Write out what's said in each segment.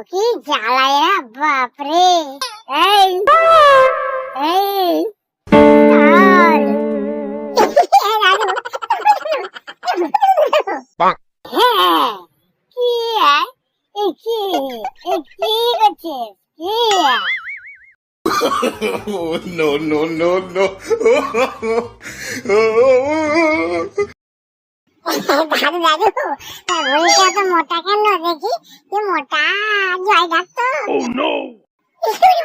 কি জ্বালায় না, বাপরে। এই এই চল। হ্যাঁ, কি এই কি কি করছিস কি? Oh, no, no, no, no. দাদু দাদু, বইটা তো মোটা কেন দেখি? কি মোটা জয় ডাকতো। Oh, no.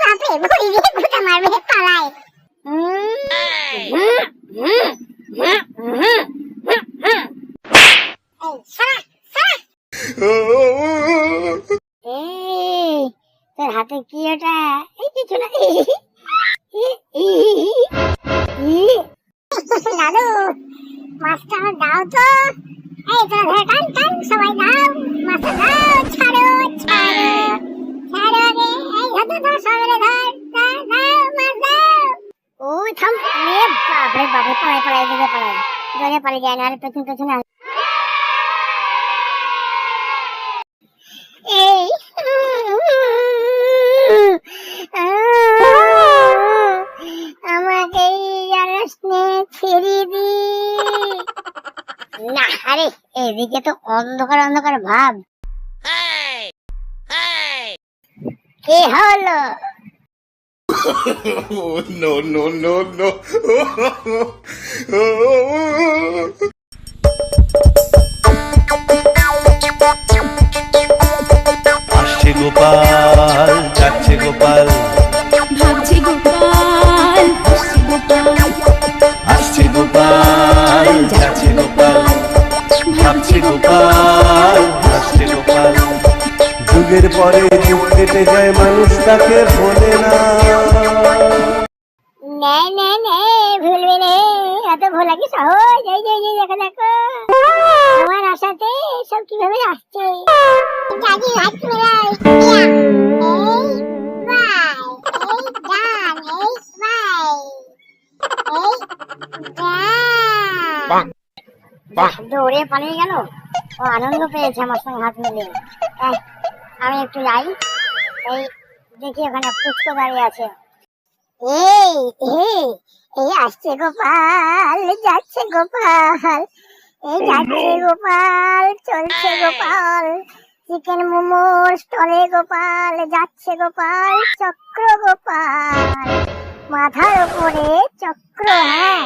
বাপরে, বই দিয়ে গুতা মারবে, পালায়। এই সারা সারা। এই তোর হাতে কি ওটা? এই কিছু না। দাদু, মাছটা দাও তো। এই তোরা ধরে টান টান, সবাই দাও মাছটা, দাও। ছাড়ো ছাড়ো ছাড়ো আগে। এই ধর ধর, সবাই ধর, দাও দাও মাছ দাও। ওই থাম। এ বাপরে বাপরে, পড়ায় পড়ায় দিকে পড়ায়, জলে পালিয়ে যায় না। আর পেছন পেছন এই আমাকে ছেড়ে দি না। আরে এদিকে তো অন্ধকার অন্ধকার ভাব। কি হলো? Oh, no, no, no, no. আসছে গোপাল, যাচ্ছে গোপাল, ভাবছে গোপাল, আসছে গোপাল, আসছে গোপাল, যাচ্ছে গোপাল, ভাবছে গোপাল, আসছে গোপাল। যুগের পরে যুগ কেটে যায়, মানুষ তাকে ভোলে না। ভুলবি নে, এত ভোলা কি সহজ? এই যে দেখো দেখো, আমার আশাতে সব কিভাবে আসছে। দাদি হাত মেলাই, এই বাই, এই ডান, এই বাই, এই দৌড়ে পালিয়ে গেল। ও আনন্দ পেয়েছে আমার সঙ্গে হাত মিলিয়ে। আমি একটু যাই, এই দেখি ওখানে পুচকো দাঁড়িয়ে আছে। এই এই এই আসছে গোপাল, যাচ্ছে গোপাল, এই যাচ্ছে গোপাল, চলছে গোপাল, চিকেন মোমোর স্টলে গোপাল, যাচ্ছে গোপাল, চক্র গোপাল, মাথার উপরে চক্র। হ্যাঁ